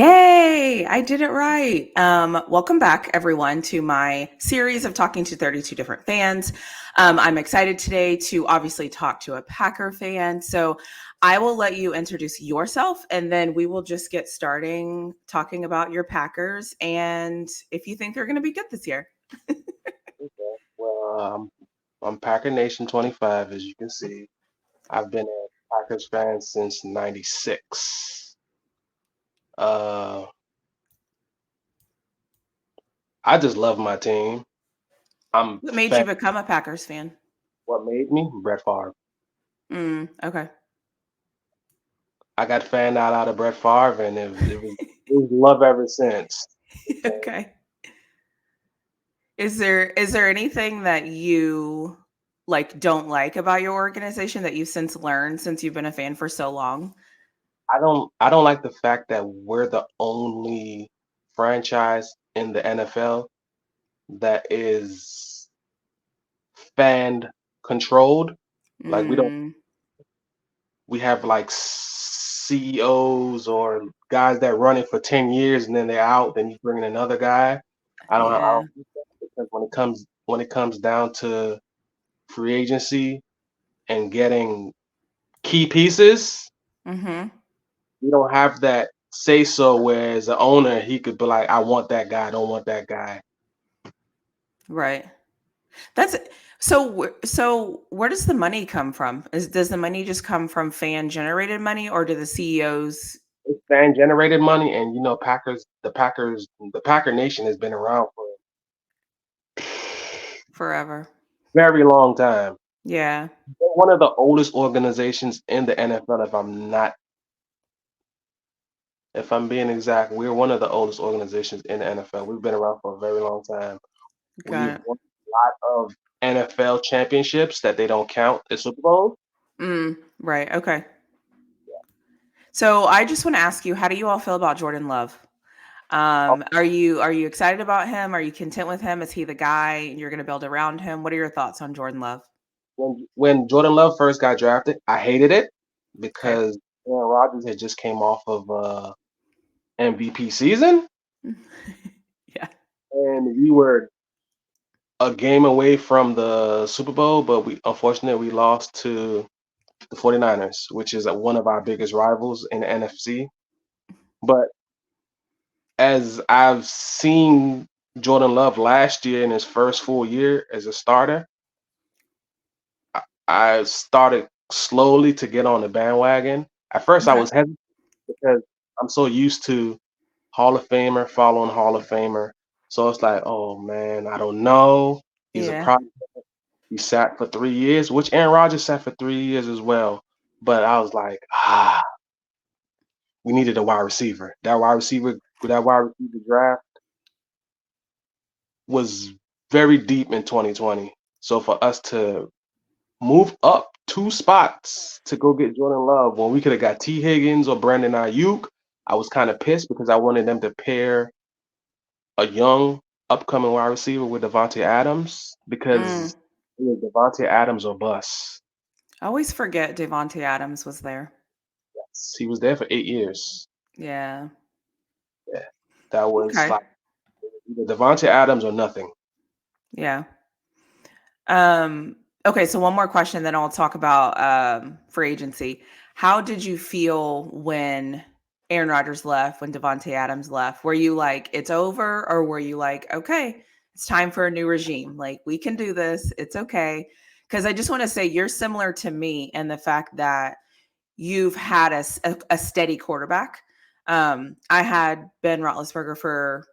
Yay! I did it right. Welcome back, everyone, to my series of talking to 32 different fans. I'm excited today to obviously talk to a Packer fan. So I will let you introduce yourself and then we will just get starting talking about your Packers and if you think they're going to be good this year. Okay. I'm Packer Nation 25, as you can see. I've been a Packers fan since '96. Uh, I just love my team. I'm What made fan. you become a Packers fan? What made me? Brett Favre. Okay. I got fanned out of Brett Favre, and it was love ever since. Okay. Is there anything that you like don't like about your organization that you've since learned since you've been a fan for so long? I don't like the fact that we're the only franchise in the NFL that is fan controlled. Like Mm, we have like CEOs or guys that run it for 10 years and then they're out, then you bring in another guy. I don't yeah. think that because when it comes down to free agency and getting key pieces, Mhm. you don't have that say so where as an owner he could be like, I want that guy, I don't want that guy. Right. That's so where does the money come from? Does the money just come from fan generated money or do the CEOs It's fan generated money and the Packer Nation has been around for a forever? very long time. Yeah. They're one of the oldest organizations in the NFL. If I'm being exact, we're one of the oldest organizations in the NFL. We've been around for a very long time. We've Got it. won a lot of NFL championships that they don't count as Super Bowls. Right. Okay. So I just want to ask you, how do you all feel about Jordan Love? Are you excited about him? Are you content with him? Is he the guy and you're going to build around him? What are your thoughts on Jordan Love? When Jordan Love first got drafted, I hated it Okay. because Aaron Rodgers had just came off of MVP season, Yeah. and we were a game away from the Super Bowl, but we lost to the 49ers, which is one of our biggest rivals in the NFC. But as I've seen Jordan Love last year in his first full year as a starter, I started slowly to get on the bandwagon. At first, I Okay. was hesitant because I'm so used to Hall of Famer following Hall of Famer. So it's like, oh man, I don't know. He's a Yeah. pro. He sat for 3 years, which Aaron Rodgers sat for 3 years as well. But I was like, we needed a wide receiver. That wide receiver draft was very deep in 2020. So for us to move up 2 spots to go get Jordan Love when we could have got T. Higgins or Brandon Ayuk, I was kind of pissed because I wanted them to pair a young upcoming wide receiver with Devontae Adams Mm. because it was Devontae Adams or bust. I always forget Devontae Adams was there. He was there for 8 years. Yeah. Yeah, that was Okay. like either Devontae Adams or nothing. Yeah. Okay, so one more question, then I'll talk about free agency. How did you feel when Aaron Rodgers left, when Devontae Adams left? Were you like, it's over, or were you like, okay, it's time for a new regime? Like, we can do this, it's okay. Because I just want to say you're similar to me in the fact that you've had a steady quarterback. I had Ben Roethlisberger for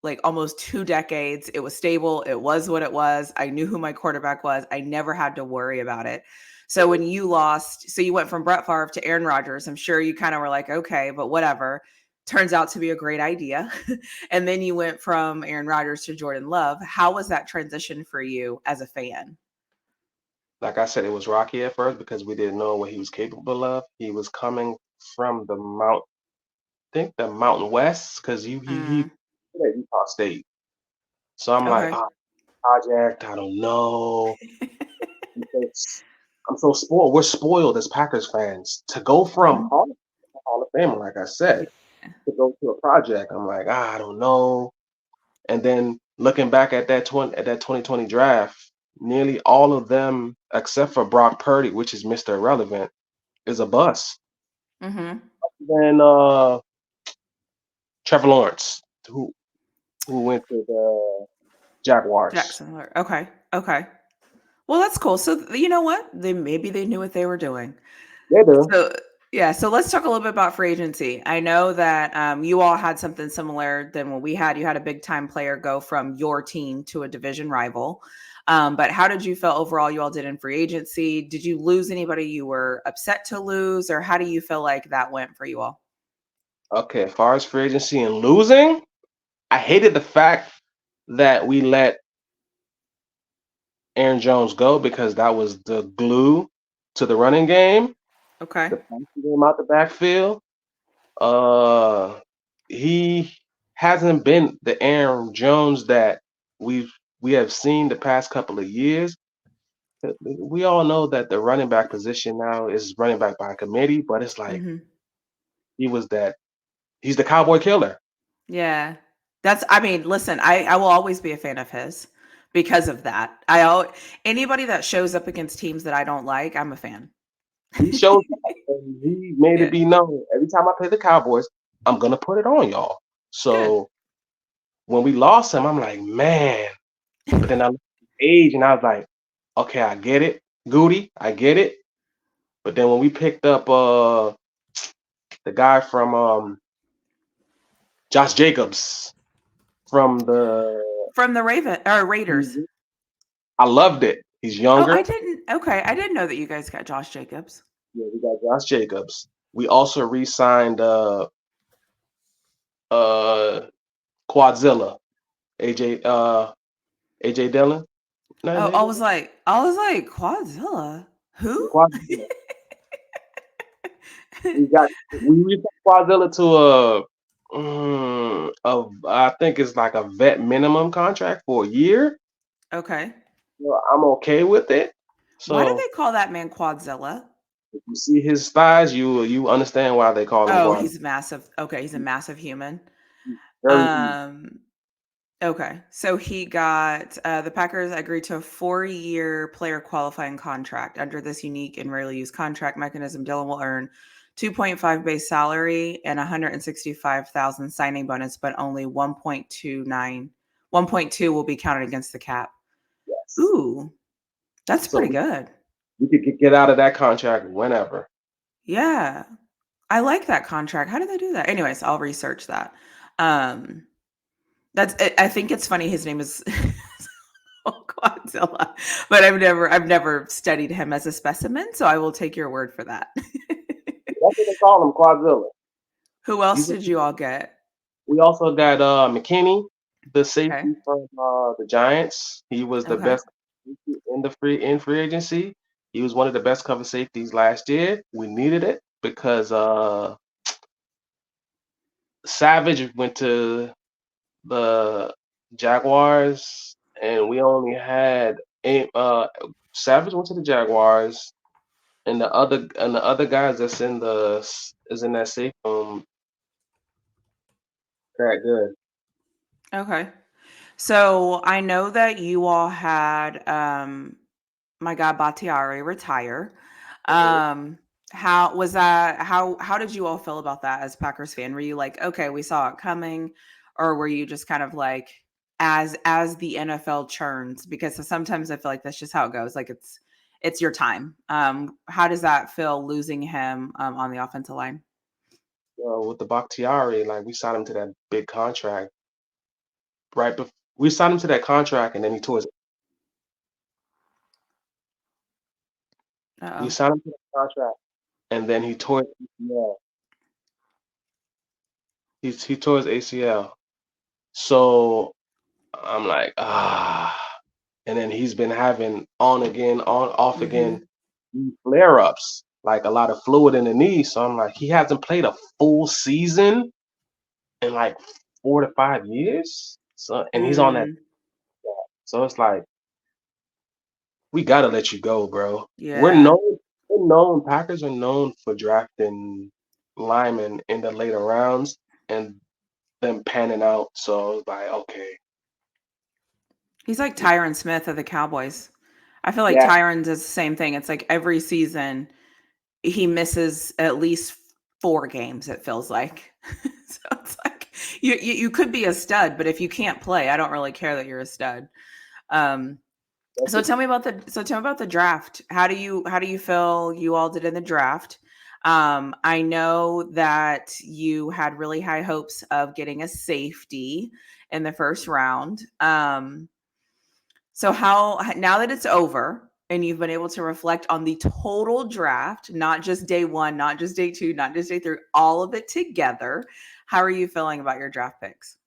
like almost 2 decades. It was stable. It was what it was. I knew who my quarterback was. I never had to worry about it. So when you lost, so you went from Brett Favre to Aaron Rodgers, I'm sure you kind of were like, okay, but whatever. Turns out to be a great idea. And then you went from Aaron Rodgers to Jordan Love. How was that transition for you as a fan? Like I said, it was rocky at first because we didn't know what he was capable of. He was coming from the Mountain West because he Mm, at Utah State. So I'm like, okay. project, I don't know. Because I'm so spoiled. We're spoiled as Packers fans to go from Hall of Fame, like I said. to go to a project. I'm like, I don't know. And then looking back at that 2020 draft, nearly all of them, except for Brock Purdy, which is Mr. Irrelevant, is a bust. Mm-hmm. Then Trevor Lawrence, who went to the Jaguars. Jacksonville. Okay. Okay. Well, that's cool. So you know what? Maybe they knew what they were doing. They do. So yeah, so let's talk a little bit about free agency. I know that you all had something similar than what we had. You had a big time player go from your team to a division rival. But how did you feel overall? You all did in free agency. Did you lose anybody you were upset to lose, or how do you feel like that went for you all? Okay, as far as free agency and losing, I hated the fact that we let Aaron Jones go because that was the glue to the running game, Okay. the passing game out the backfield. Uh, he hasn't been the Aaron Jones that we have seen the past couple of years. We all know that the running back position now is running back by committee, but it's like Hmm. he was that he's the cowboy killer. Yeah. I mean, listen, I will always be a fan of his because of that. Anybody that shows up against teams that I don't like, I'm a fan. He showed up and he made it Yeah. be known. Every time I play the Cowboys, I'm gonna put it on y'all. Good. So when we lost him, I'm like, man. But then I looked at his age and I was like, okay, I get it, Goody, I get it. But then when we picked up the guy from Josh Jacobs from the From the Raiders. I loved it. He's Oh, younger. I didn't. Okay, I didn't know that you guys got Josh Jacobs. Yeah, we got Josh Jacobs. We also re-signed uh Quadzilla, AJ AJ Dillon. No, Oh, AJ I was like, Quadzilla. Who? Quadzilla. We re-signed Quadzilla to I think it's like a vet minimum contract for a year. Okay. So I'm okay with it. Why do So they call that man Quadzilla? if you see his thighs, you understand why they call him Oh, Quadzilla. he's massive. Okay, he's a massive human. Very huge. Um, okay. So he got the Packers agreed to a 4-year player qualifying contract. Under this unique and rarely used contract mechanism, Dylan will earn 2.5 base salary and 165,000 signing bonus, but only 1.2 will be counted against the cap. Yes. Ooh, that's So pretty good. we could get out of that contract whenever. Yeah. I like that contract. How did they do that? Anyways, I'll research that. Um, I think it's funny his name is Godzilla, but I've never studied him as a specimen, so I will take your word for that. That's what they call him, Quadzilla. Who else He's a, did you all get? we also got McKinney, the Okay. safety from the Giants. He was the Okay. best safety in free agency. He was one of the best cover safeties last year. We needed it because Savage went to the Jaguars, and we only had eight. Savage went to the Jaguars, and the other guys that's in the is in that safe that good. Okay. So I know that you all had my guy Bakhtiari retire. Mhm. Um, how was that? How did you all feel about that as Packers fan? Were you like, okay, we saw it coming, or were you just kind of like, as the NFL churns? Because sometimes I feel like that's just how it goes. Like it's your time. How does that feel losing him on the offensive line? With the Bakhtiari, like we signed him to that big contract right before we signed him to that contract, and then he tore his. We Uh signed him to that contract, and then he tore his ACL. He tore his ACL. So I'm like, and then he's been having on again, on off oh. Hmm. again flare ups, like a lot of fluid in the knee. So I'm like, he hasn't played a full season in like 4 to 5 years. So and he's on that. Mm, So it's like we gotta let you go, bro. yeah. We're known. Packers are known for drafting linemen in the later rounds. and them panning out. So I was like, okay, He's like Tyron Smith of the Cowboys. I feel like yeah, Tyron does the same thing. It's like every season he misses at least 4 games, it feels like. So it's like you could be a stud, but if you can't play, I don't really care that you're a stud. Um, that's so it. tell me about the draft. How do you feel you all did in the draft? I know that you had really high hopes of getting a safety in the first round. So how now that it's over and you've been able to reflect on the total draft, not just day 1, not just day 2, not just day 3, all of it together, how are you feeling about your draft picks?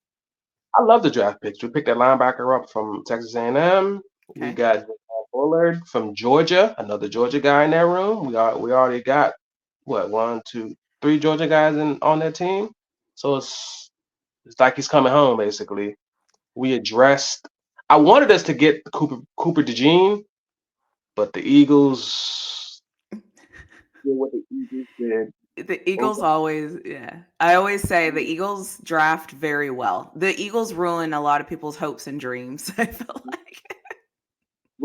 I love the draft picks. We picked a linebacker up from Texas A&M. We Okay. got Javon Bullard from Georgia, another Georgia guy in that room. We already got what, one, two, three Georgia guys in on that team. So it's like he's coming home basically. We addressed. I wanted us to get Cooper DeJean, but the Eagles did what the Eagles did. The Eagles always, yeah. I always say the Eagles draft very well. The Eagles ruin a lot of people's hopes and dreams, I feel like.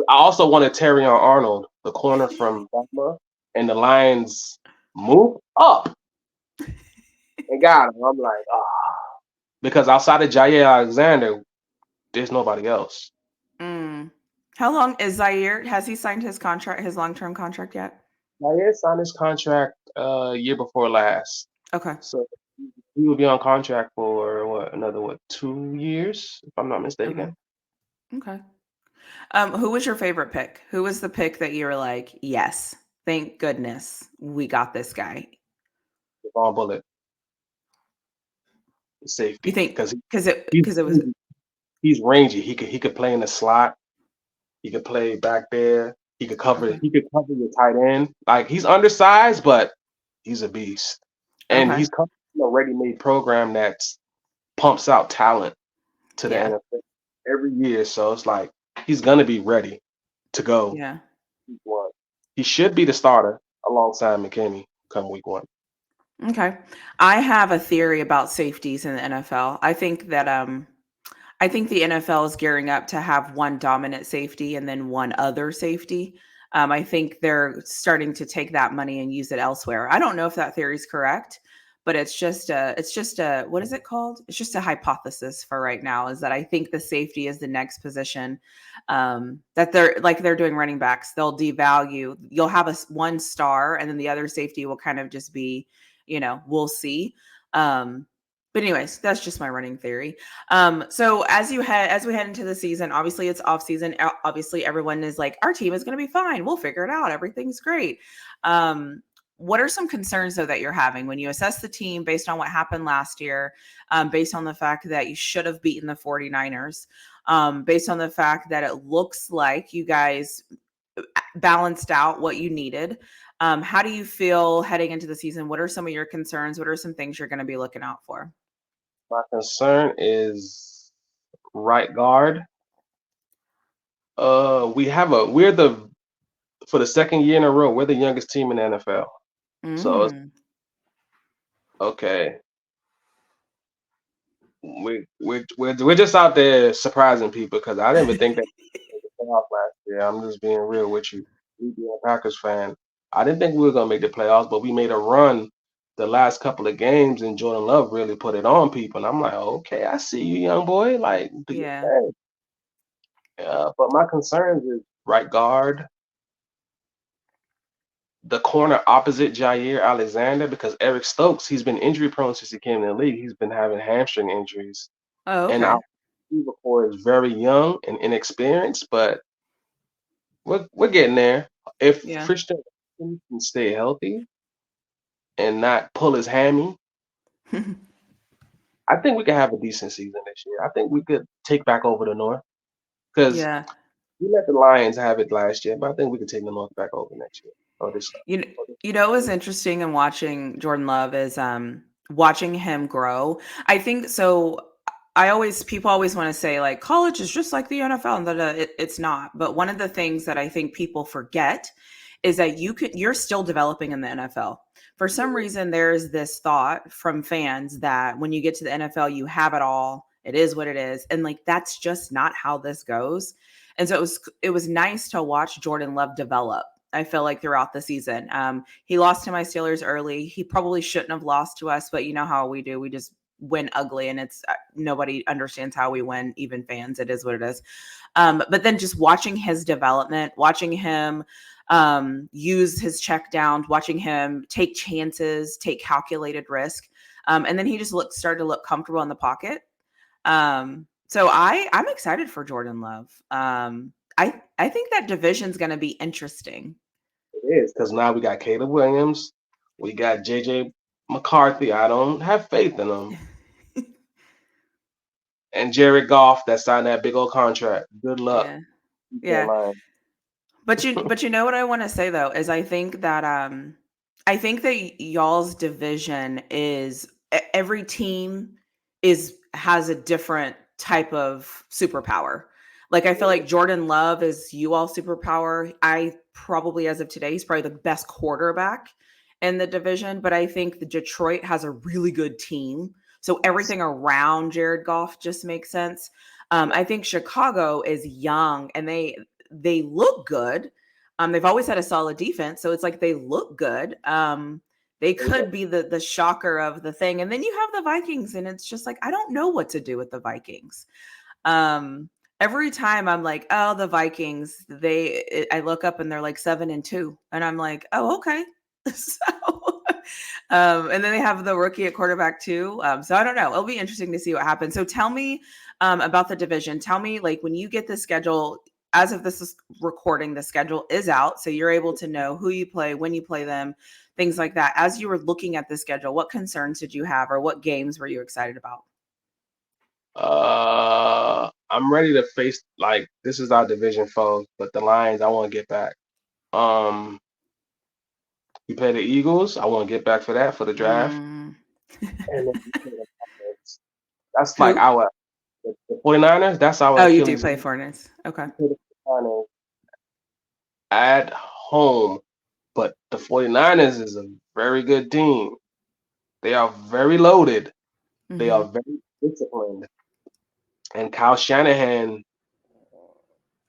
I also wanted Terrion Arnold, the corner from Bama, and the Lions moved up and got him. I'm like, because outside of Jair Alexander, there's nobody else. Mm. How long is Zaire? Has he signed his contract, his long-term contract yet? Jair signed his contract year before last, Okay. so he will be on contract for another 2 years, if I'm not Okay. mistaken. Okay. Who was your favorite pick? Who was the pick that you were like, yes, thank goodness we got this guy? Devon Bullet, You safety, think because he's because it was he's rangy. He could play in the slot. He could play back there. He could cover. okay. He could cover your tight end. Like he's undersized, but he's a beast. And Okay. he's coming from a ready-made program that pumps out talent to the Yeah. NFL every year. So it's like he's gonna be ready to go Yeah. week one. He should be the starter alongside McKinney come week one. Okay. I have a theory about safeties in the NFL. I think the NFL is gearing up to have one dominant safety and then one other safety. I think they're starting to take that money and use it elsewhere. I don't know if that theory is correct, but it's just a what is it called? It's just a hypothesis for right now. Is that I think the safety is the next position that they're doing running backs. They'll devalue. You'll have one star, and then the other safety will kind of just be, we'll see. Um, but anyways, that's just my running theory. So as we head into the season, obviously it's off season. Obviously, everyone is like, our team is going to be fine. We'll figure it out. Everything's great. Um, what are some concerns though that you're having when you assess the team based on what happened last year, based on the fact that you should have beaten the 49ers, based on the fact that it looks like you guys balanced out what you needed? How do you feel heading into the season? What are some of your concerns? What are some things you're going to be looking out for? My concern is right guard. We're the for the second year in a row, we're the youngest team in the NFL. So it's Mm, okay. We're just out there surprising people because I didn't even think that we made the playoffs last year. I'm just being real with you. Me being a Packers fan, I didn't think we were gonna make the playoffs, but we made a run the last couple of games, and Jordan Love really put it on people. And I'm like, okay, I see you, young boy. Like, do your yeah. thing. But my concerns is right guard, the corner opposite Jair Alexander, because Eric Stokes, he's been injury prone since he came in the league. He's been having hamstring injuries. Oh, And okay. our receiver core is very young and inexperienced, but we're getting there. If Yeah. Christian Watson can stay healthy and not pull his hammy, I think we could have a decent season this year. I think we could take back over the North because Yeah. we let the Lions have it last year, but I think we could take the North back over next year or this. You know, Or this what was interesting in watching Jordan Love is watching him grow. I think so. People always want to say like college is just like the NFL, and that it's not. But one of the things that I think people forget is that you're still developing in the NFL. For some reason, there's this thought from fans that when you get to the NFL, you have it all. It is what it is. And like that's just not how this goes. And so it was nice to watch Jordan Love develop. I feel like throughout the season. He lost to my Steelers early. He probably shouldn't have lost to us, but you know how we do. We just win ugly, and it's nobody understands how we win, even fans. It is what it is. But then just watching his development, watching him use his check downs, watching him take chances, take calculated risk. And then he just started to look comfortable in the pocket. So I'm excited for Jordan Love. I think that division's going to be interesting. It is because now we got Caleb Williams, we got JJ McCarthy. I don't have faith in him, and Jared Goff that signed that big old contract. Good luck. Yeah. But you know what I want to say though is I think that y'all's division is every team has a different type of superpower. Like I feel like Jordan Love is you all superpower. I probably as of today he's probably the best quarterback in the division, but I think the Detroit has a really good team. So everything around Jared Goff just makes sense. I think Chicago is young and they look good. They've always had a solid defense, so it's like they look good. They could be the shocker of the thing. And then you have the Vikings, and it's just like I don't know what to do with the Vikings. Every time I'm like, oh, the Vikings, I look up and they're like 7-2, and I'm like, oh, okay. So, and then they have the rookie at quarterback too. So I don't know. It'll be interesting to see what happens. So tell me about the division. Tell me, like, when you get the schedule. As of this is recording, the schedule is out, so you're able to know who you play, when you play them, things like that. As you were looking at the schedule, what concerns did you have, or what games were you excited about? I'm ready to face like this is our division foe, but the Lions I want to get back. We play the Eagles. I want to get back for that for the draft. And then that's like Who? the 49ers. That's our Oh, you do Achilles play Fortnite. Okay. At home, but the 49ers is a very good team. They are very loaded. They are very disciplined. And Kyle Shanahan,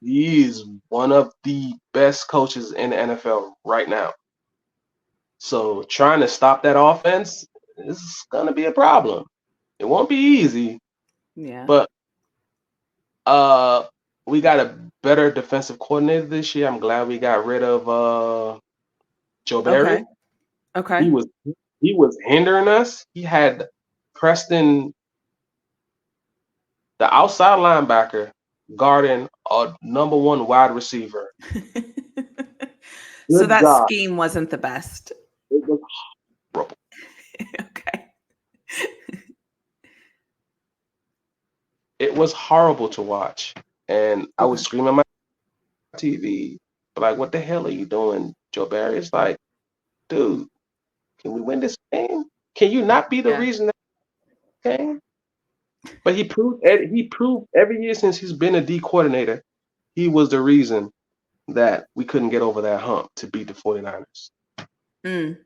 he is one of the best coaches in the NFL right now. So trying to stop that offense is going to be a problem. It won't be easy. Yeah. But we got a better defensive coordinator this year. I'm glad we got rid of Joe Barry. Okay. He was hindering us. He had Preston, the outside linebacker, guarding a number one wide receiver. So that scheme wasn't the best. It was horrible. Okay. It was horrible to watch. And I was screaming at my TV, like, what the hell are you doing, Joe Barry? It's like, dude, can we win this game? Can you not be the reason that game? But he proved every year since he's been a D coordinator, he was the reason that we couldn't get over that hump to beat the 49ers.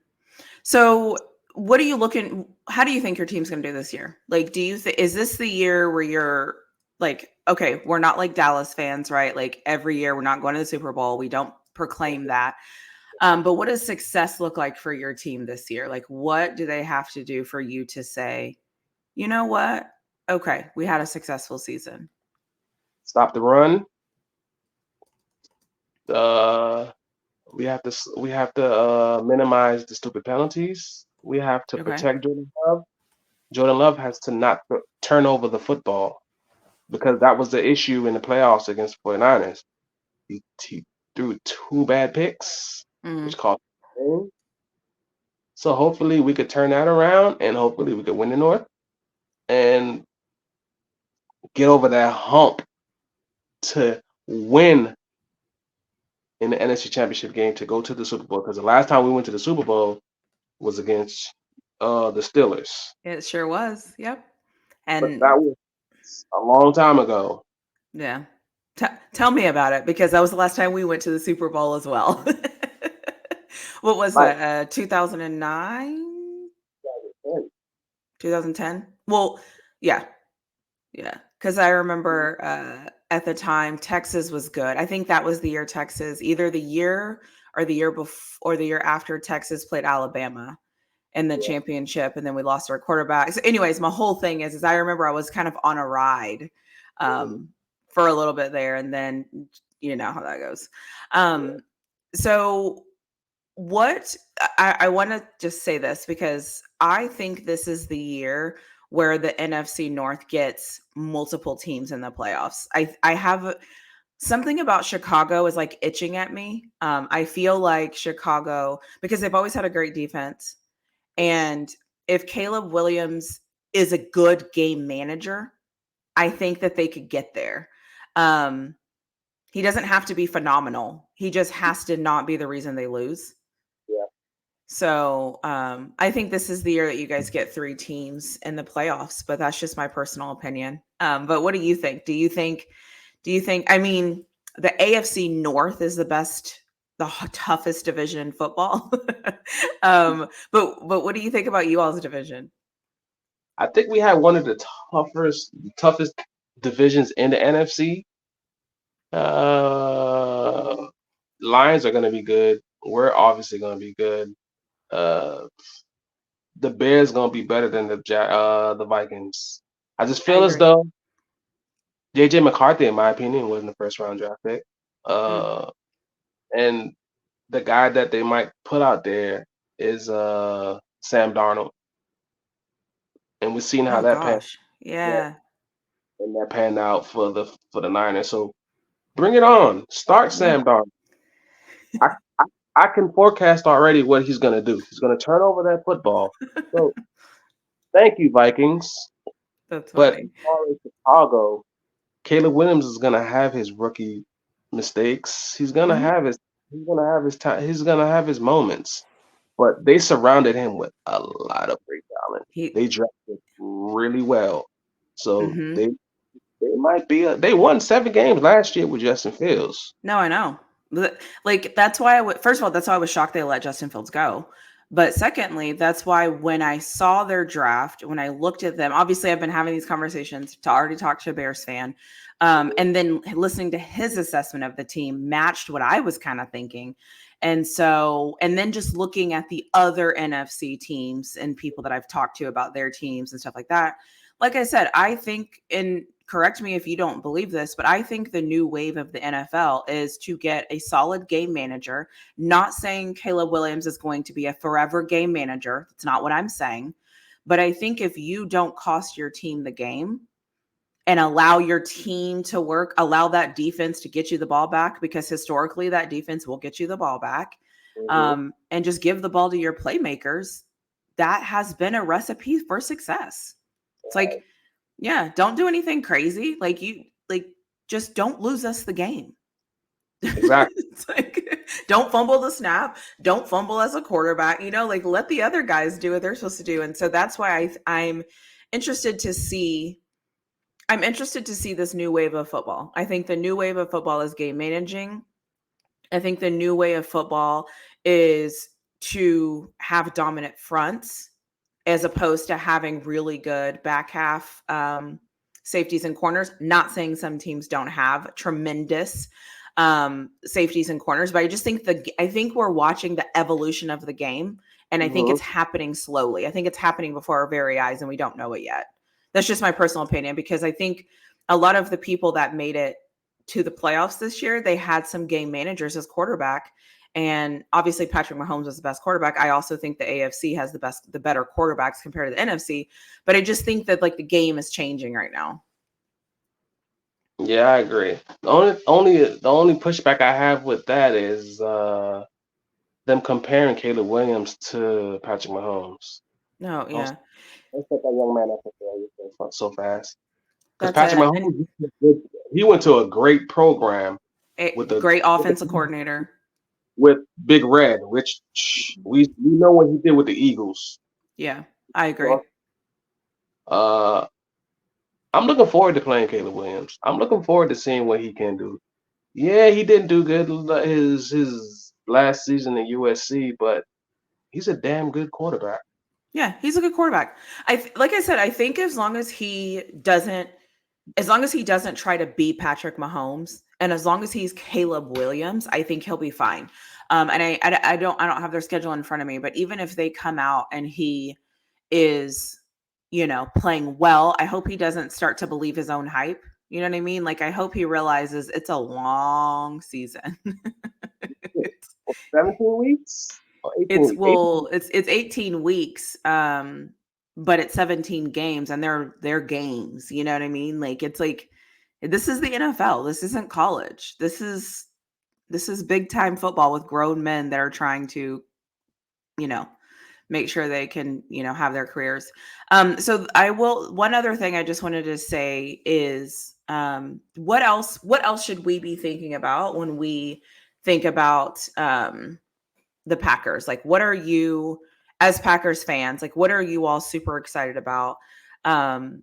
So what are you looking, how do you think your team's going to do this year? Like, do you think, is this the year where you're like, okay, we're not like Dallas fans, right? Like every year we're not going to the Super Bowl. We don't proclaim that. But what does success look like for your team this year? Like, what do they have to do for you to say, you know what? Okay, we had a successful season. Stop the run. We have to minimize the stupid penalties. We have to protect Jordan Love. Jordan Love has to not turn over the football because that was the issue in the playoffs against the 49ers. He threw 2 bad picks, which cost the game. So hopefully we could turn that around and hopefully we could win the North and get over that hump to win in the NFC Championship game to go to the Super Bowl. Because the last time we went to the Super Bowl was against the Steelers. It sure was. Yep. And but that was a long time ago. Yeah. Tell me about it because that was the last time we went to the Super Bowl as well. What was Like, that? 2009? 2010. 2010? Well, yeah. Yeah, because I remember at the time Texas was good. I think that was the year Texas, either the year or the year before or the year after Texas played Alabama in the Yeah. championship, and then we lost our quarterback. So, anyways, my whole thing is I remember I was kind of on a ride Mhm. for a little bit there, and then you know how that goes. Yeah. Um, so what I want to just say this because I think this is the year where the NFC North gets multiple teams in the playoffs. I have something about Chicago is like itching at me. I feel like Chicago because they've always had a great defense, and if Caleb Williams is a good game manager, I think that they could get there. Um, he doesn't have to be phenomenal. He just has to not be the reason they lose. Yeah. So I think this is the year that you guys get three teams in the playoffs, but that's just my personal opinion. But what do you think? Do you think, I mean, the AFC North is the best, toughest division in football. But what do you think about you all's division? I think we had one of the toughest divisions in the NFC. Uh, Lions are going to be good. We're obviously going to be good. Uh, the Bears going to be better than the Vikings. I just I feel as agree. though JJ McCarthy, in my opinion, wasn't the first round draft pick. Mm. Uh, and the guy that they might put out there is Sam Darnold, and we've seen how Oh that panned gosh. yeah, Yeah. and that panned out for the Niners. So bring it on. Start Yeah. Sam Darnold. I, I I can forecast already what he's gonna do. He's gonna turn over that football. So thank you, Vikings. That's But as funny. far as Chicago, Caleb Williams is gonna have his rookie mistakes. Mhm. He's gonna have his time. He's gonna have his moments. But they surrounded him with a lot of great talent. He They drafted really well. So mhm. they might be they won 7 games last year with Justin Fields. No, I know. Like that's why I would. First of all, that's why I was shocked they let Justin Fields go. But secondly, that's why when I saw their draft, when I looked at them, obviously I've been having these conversations to already talk to a Bears fan, and then listening to his assessment of the team matched what I was kind of thinking, and so and then just looking at the other NFC teams and people that I've talked to about their teams and stuff like that. Like I said, I think in correct me if you don't believe this, but I think the new wave of the NFL is to get a solid game manager. Not saying Caleb Williams is going to be a forever game manager. That's not what I'm saying. But I think if you don't cost your team the game and allow your team to work, allow that defense to get you the ball back, because historically that defense will get you the ball back, Mm-hmm. and just give the ball to your playmakers, that has been a recipe for success. It's like, yeah, don't do anything crazy. Like just don't lose us the game. Exactly. It's like don't fumble the snap, don't fumble as a quarterback, like let the other guys do what they're supposed to do. And so that's why interested to see I'm interested to see this new wave of football. I think the new wave of football is game managing. I think the new way of football is to have dominant fronts as opposed to having really good back half safeties and corners. Not saying some teams don't have tremendous safeties and corners, but I just think I think we're watching the evolution of the game, and I think Mm-hmm. it's happening slowly. I think it's happening before our very eyes, and we don't know it yet. That's just my personal opinion because I think a lot of the people that made it to the playoffs this year, they had some game managers as quarterback. And obviously Patrick Mahomes was the best quarterback. I also think the AFC has the better quarterbacks compared to the NFC. But I just think that like the game is changing right now. Yeah, I agree. The only pushback I have with that is them comparing Caleb Williams to Patrick Mahomes. No, Don't, yeah. don't set that young man up for failure so fast. Because That's Patrick it. And Mahomes, he went to a great program a with a great with, a, offensive coordinator. with Big Red, which we know what he did with the Eagles. Yeah, I agree. So, uh, I'm looking forward to playing Caleb Williams. I'm looking forward to seeing what he can do. Yeah, he didn't do good his last season at USC, but he's a damn good quarterback. Yeah, he's a good quarterback. Like I said, I think as long as he doesn't try to beat Patrick Mahomes, and as long as he's Caleb Williams, I think he'll be fine. And I don't have their schedule in front of me, but even if they come out and he is, playing well, I hope he doesn't start to believe his own hype. You know what I mean? Like I hope he realizes it's a long season. it's 17 weeks or 18 it's weeks? 18 well, it's 18 weeks. But it's 17 games and they're games, you know what I mean? Like it's like this is the NFL. This isn't college. This is big time football with grown men that are trying to, you know, make sure they can, have their careers. So one other thing I just wanted to say is what else should we be thinking about when we think about the Packers? Like, what are you, as Packers fans, like, what are you all super excited about? Um,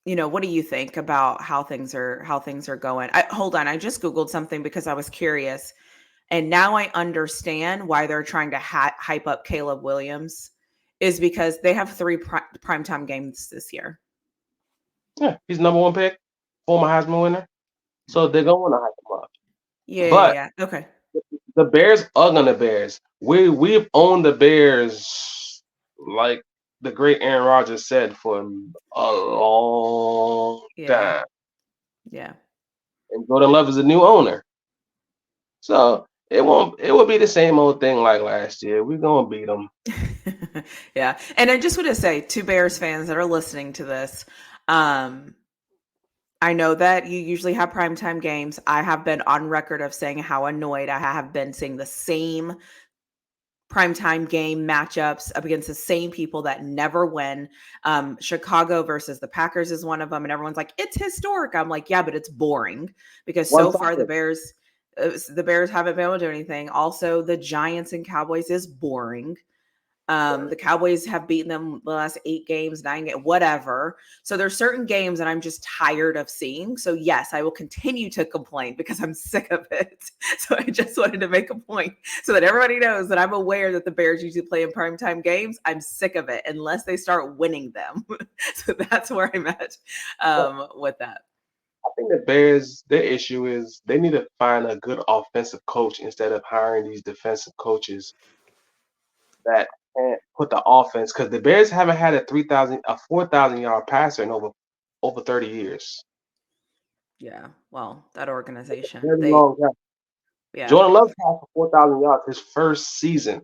what do you think about how things are going? Hold on, I just Googled something because I was curious, and now I understand why they're trying to hype up Caleb Williams, is because they have three primetime games this year. Yeah, he's number one pick, former Heisman winner. So they're going to hype him up. Yeah, But yeah, yeah. Okay. the Bears are gonna Bears. We've owned the Bears like the great Aaron Rodgers said for a long Yeah, time. yeah. And Jordan Love is a new owner. So it will be the same old thing like last year. We're gonna beat them. Yeah. And I just want to say to Bears fans that are listening to this, I know that you usually have primetime games. I have been on record of saying how annoyed I have been seeing the same primetime game matchups up against the same people that never win. Chicago versus the Packers is one of them, and everyone's like, "It's historic." I'm like, "Yeah, but it's boring because so far One-sided. the Bears haven't been able to do anything." Also, the Giants and Cowboys is boring. The Cowboys have beaten them the last 8 games, 9 games, whatever. So there's certain games that I'm just tired of seeing. So yes, I will continue to complain because I'm sick of it. So I just wanted to make a point so that everybody knows that I'm aware that the Bears usually play in primetime games. I'm sick of it unless they start winning them. So that's where I'm at with that. I think the Bears, their issue is they need to find a good offensive coach instead of hiring these defensive coaches that can't put the offense. Because the Bears haven't had a 4,000 yard passer in over 30 years. Yeah. Well, that organization, Very long time. yeah. Jordan Love passed for 4,000 yards his first season,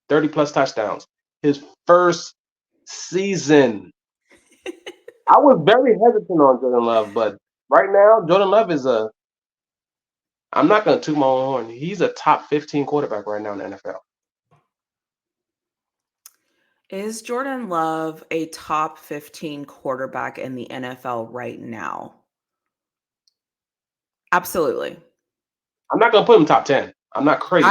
30 plus touchdowns. His first season. I was very hesitant on Jordan Love, but right now Jordan Love is I'm not going to toot my own horn. He's a top 15 quarterback right now in the NFL. Is Jordan Love a top 15 quarterback in the NFL right now? Absolutely. I'm not going to put him top 10. I'm not crazy.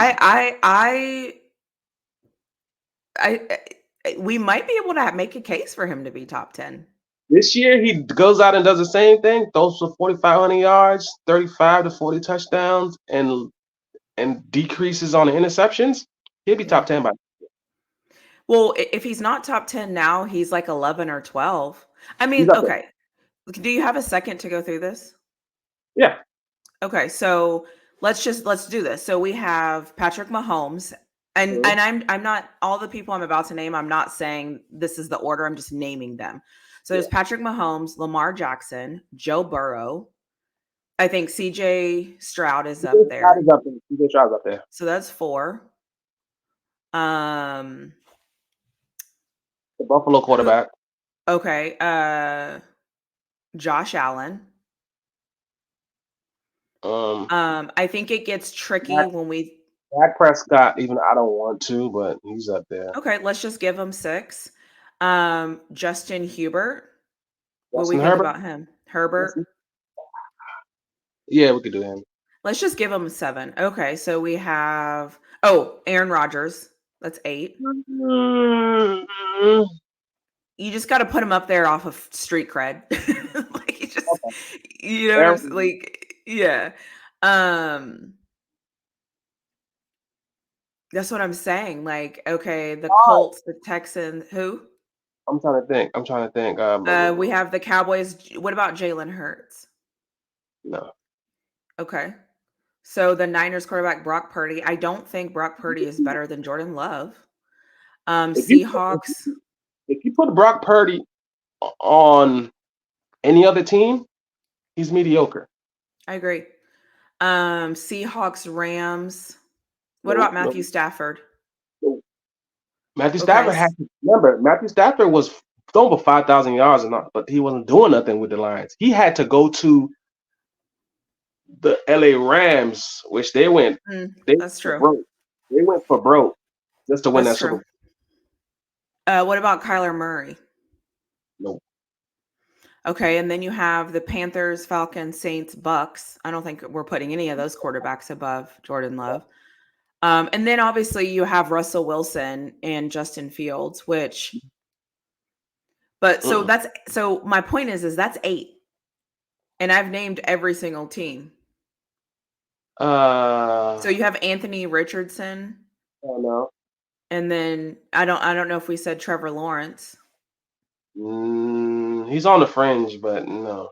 We might be able to make a case for him to be top 10. This year he goes out and does the same thing, throws for 4,500 yards, 35 to 40 touchdowns, and decreases on the interceptions. He'll be top 10 by. Well, if he's not top 10 now, he's like 11 or 12. I He's mean, up there. okay. Do you have a second to go through this? Yeah. Okay, so let's do this. So we have Patrick Mahomes, and Mhm. I'm not, all the people I'm about to name, I'm not saying this is the order, I'm just naming them. So there's Yeah. Patrick Mahomes, Lamar Jackson, Joe Burrow. I think CJ Stroud is up CJ Stroud there. is up there. CJ Stroud's up there. So that's 4. The Buffalo quarterback. Okay, Josh Allen. I think it gets tricky Dak when we Prescott, even I don't want to, but he's up there. Okay, let's just give him 6. Justin Hubert. What do we Justin think Herbert. about him? Herbert. Yeah, we could do him. Let's just give him 7. Okay, so we have Aaron Rodgers. That's 8. Mm-hmm. You just got to put him up there off of street cred. Like he just, Okay. what I'm saying? Like, yeah. That's what I'm saying. Like, okay, the Oh, Colts, the Texans, who? I'm trying to think. I'm trying to think. We have the Cowboys. What about Jalen Hurts? No. Okay. So the Niners quarterback Brock Purdy. I don't think Brock Purdy is better than Jordan Love. If you Seahawks. if you put Brock Purdy on any other team, he's mediocre. I agree. Seahawks, Rams. What No, about no, Matthew Stafford? no. Matthew Okay. Stafford had to remember. Matthew Stafford was throwing for 5,000 yards and not, but he wasn't doing nothing with the Lions. He had to go to the LA Rams, which they went That's for true. broke. They went for broke just to win That's that Super true. Bowl. What about Kyler Murray? No. Okay, and then you have the Panthers, Falcons, Saints, Bucks. I don't think we're putting any of those quarterbacks above Jordan Love. And then obviously you have Russell Wilson and Justin Fields, which but so Mm-mm. that's so my point is that's 8. And I've named every single team. So Uh, you have Anthony Richardson, I don't know. and then I don't know if we said Trevor Lawrence. He's on the fringe, but no.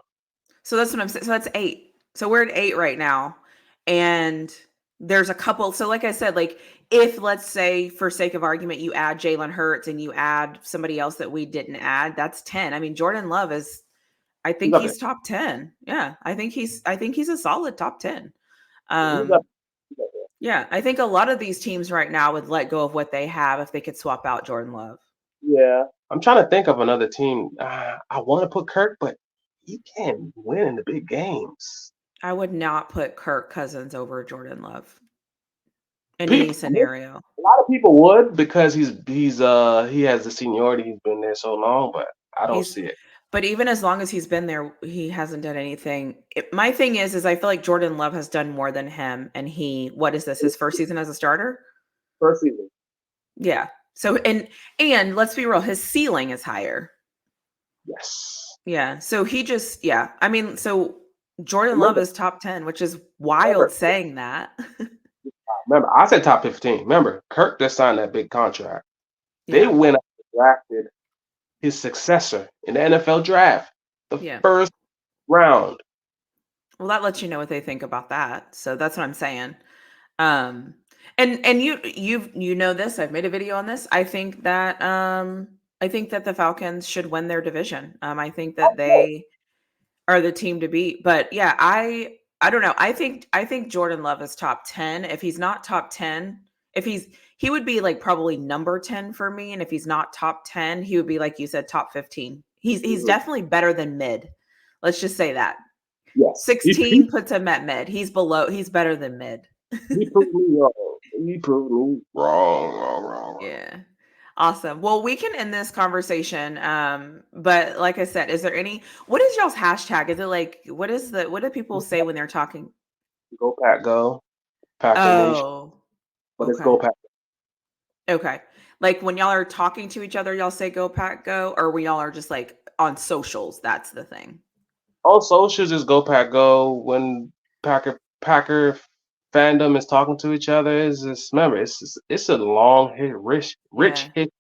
So that's what I'm saying. So that's 8. So we're at 8 right now. And there's a couple. So like I said, like if let's say for sake of argument, you add Jalen Hurts and you add somebody else that we didn't add, that's 10. I mean, Jordan Love is I He's think up there. he's top 10. Yeah. I think he's a solid top 10. He's up, Um, he's up there. yeah, I think a lot of these teams right now would let go of what they have if they could swap out Jordan Love. Yeah. I'm trying to think of another team. I want to put Kirk, but he can't win in the big games. I would not put Kirk Cousins over Jordan Love in any People, scenario. a lot of people would because he has the seniority. He's been there so long, but I don't He's see it. but even as long as he's been there, he hasn't done anything. My thing is I feel like Jordan Love has done more than him, and what is this, his first season as a starter? First season. Yeah. So and let's be real, his ceiling is higher. Yes. Yeah. So he just yeah. I mean, so Jordan Love Remember, is top 10, which is remember, wild saying that. remember. I said top 15. Remember, Kirk just signed that big contract. They Yeah. went out and drafted his successor in the NFL draft, the Yeah. first round. Well, that lets you know what they think about that. So that's what I'm saying. Um and you know this, I've made a video on this. I think that the Falcons should win their division. I think that they are the team to beat. But yeah, I don't know. I think Jordan Love is top 10. If he's not top 10, if he would be like probably number 10 for me. And if he's not top 10, he would be like you said, top 15. He's Mhm. definitely better than mid. Let's just say that. Yes, 16 puts him at mid. He's better than mid. he proved me wrong. He proved me wrong. Yeah. Awesome. Well, we can end this conversation. But like I said, is there what is y'all's hashtag? Is it like, what do people say when they're talking? Go Pack, go Packer Nation. Oh, But it's okay. Go Pack. Okay. Like when y'all are talking to each other, y'all say go pack go, or when y'all are just like on socials, that's the thing. On socials is Go Pack, go. When Packer fandom is talking to each other, is just remember it's a long rich Yeah. hit.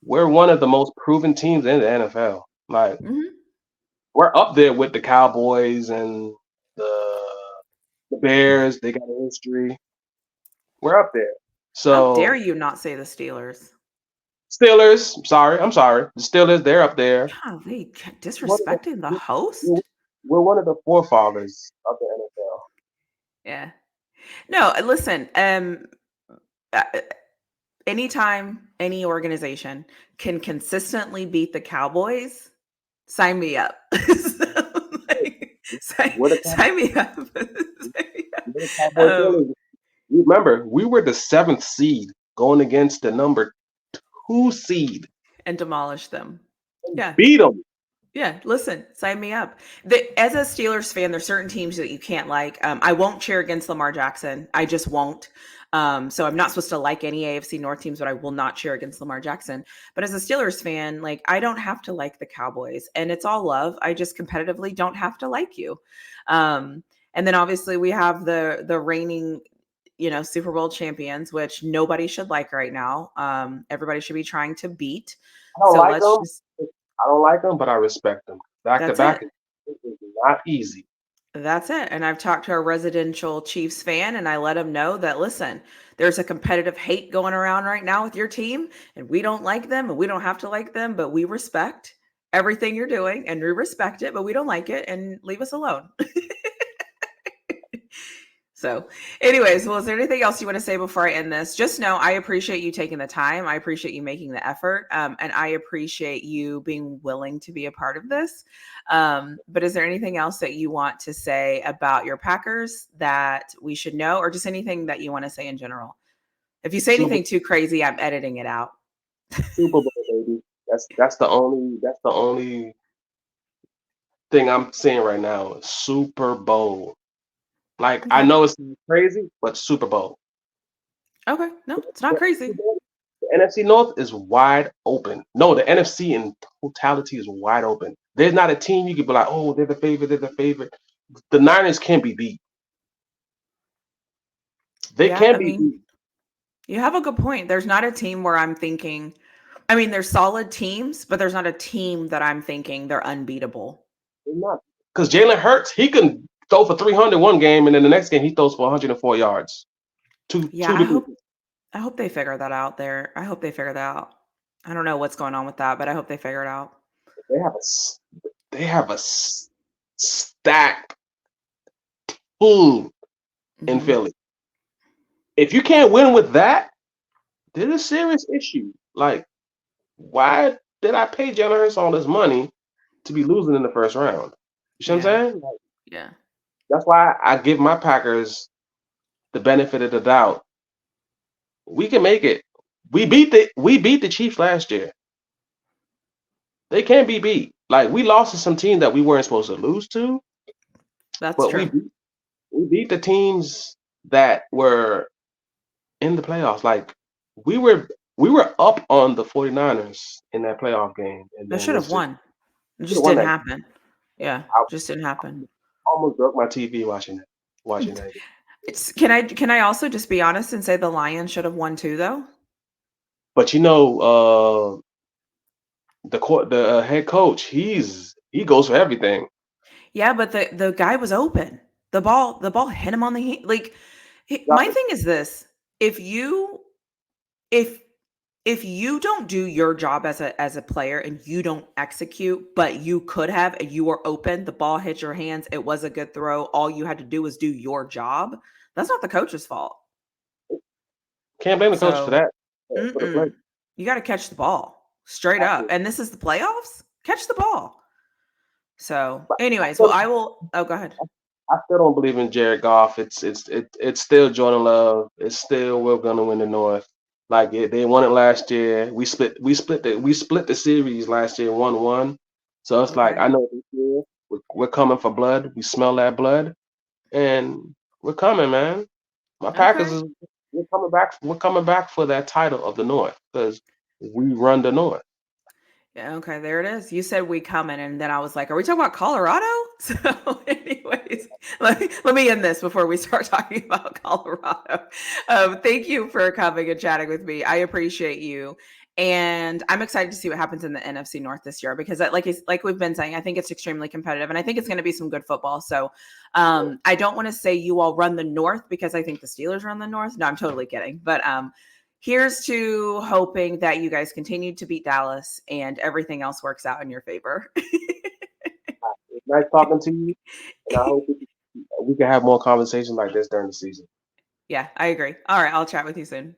We're one of the most proven teams in the NFL. Like Hmm. we're up there with the Cowboys and the the Bears. They got a history. We're up there. How dare So you not say the Steelers? Steelers, I'm sorry. The Steelers, they're up there. Golly, One of disrespecting the the, we're host? we're one of the forefathers of the NFL. Yeah. No, listen, uh, anytime any organization can consistently beat the Cowboys, sign me up. So, like, We're the sign me up. Sign me up. we're the Cowboy Steelers. Remember, we were the seventh seed going against the number two seed And demolish them. and Yeah. beat them. Yeah, listen, sign me up. As a Steelers fan, there's certain teams that you can't like. I won't cheer against Lamar Jackson. I just won't. So I'm not supposed to like any AFC North teams, but I will not cheer against Lamar Jackson. But as a Steelers fan, like I don't have to like the Cowboys, and it's all love. I just competitively don't have to like you. And then obviously we have the reigning Super Bowl champions, which nobody should like right now. Everybody should be trying to beat. I don't So like let's them. just I don't like them, but I respect them. Back to that's back it. is not easy. That's it. And I've talked to a residential Chiefs fan and I let him know that, listen, there's a competitive hate going around right now with your team, and we don't like them and we don't have to like them, but we respect everything you're doing and we respect it, but we don't like it and leave us alone. So, anyways, well, is there anything else you want to say before I end this? Just know I appreciate you taking the time. I appreciate you making the effort. And I appreciate you being willing to be a part of this. But is there anything else that you want to say about your Packers that we should know, or just anything that you want to say in general? If you say Super anything too crazy, I'm editing it out. Super Bowl, baby. That's the only thing I'm saying right now. Super Bowl. Like I Okay. know it's crazy, but Super Bowl. Okay. No, it's not crazy. The NFC North is wide open. No, the NFC in totality is wide open. There's not a team you could be like, oh, they're the favorite, they're the favorite. The Niners can be beat. They Yeah. can I be mean, beat. you have a good point. There's not a team where I'm thinking, I mean, there's solid teams, but there's not a team that I'm thinking they're unbeatable. They're not. Because Jalen Hurts, he can throw for 300 one game, and then the next game he throws for 104 yards. Yeah, Two different. I hope they figure that out there. I hope they figure that out. I don't know what's going on with that, but I hope they figure it out. They have a s- they have a stack full in Mhm. Philly. If you can't win with that, there's a serious issue. Like, why did I pay Jalen Hurts all this money to be losing in the first round? You see what I'm Yeah. saying? Like, Yeah. that's why I give my Packers the benefit of the doubt. We can make it. We beat the Chiefs last year. They can't be beat. Like we lost to some team that we weren't supposed to lose to, That's but true. we beat the teams that were in the playoffs. Like we were we were up on the 49ers in that playoff game, and They then should it's have just won. It should have just won didn't that. happen. Yeah, I just didn't happen. almost broke my TV watching that. Can I also just be honest and say the Lions should have won too, though? But the head coach, he goes for everything. Yeah, but the guy was open. The ball hit him on the hand. Like my Exactly. thing is this: if you if if you don't do your job as a player and you don't execute, but you could have and you were open, the ball hit your hands, it was a good throw. All you had to do was do your job. That's not the coach's fault. Can't blame the coach for So, that. For the play. mm-mm. You got to catch the ball straight up. Exactly. And this is the playoffs. Catch the ball. So, But anyways, well, I will. Oh, go ahead. I still don't believe in Jared Goff. It's still Jordan Love. It's still we're gonna win the North. Like they won it last year. We split the series last year 1-1. So it's like Okay. I know this year we're coming for blood. We smell that blood, and we're coming, man. My Packers Okay. is we're coming back. We're coming back for that title of the North because we run the North. Yeah, okay, there it is. You said we coming, and then I was like, "Are we talking about Colorado?" So, anyways, let me end this before we start talking about Colorado. Thank you for coming and chatting with me. I appreciate you, and I'm excited to see what happens in the NFC North this year because, like we've been saying, I think it's extremely competitive, and I think it's going to be some good football. So, I don't want to say you all run the North because I think the Steelers run the North. No, I'm totally kidding, but here's to hoping that you guys continue to beat Dallas and everything else works out in your favor. It's nice talking to you, and I hope we can have more conversations like this during the season. Yeah, I agree. All right, I'll chat with you soon.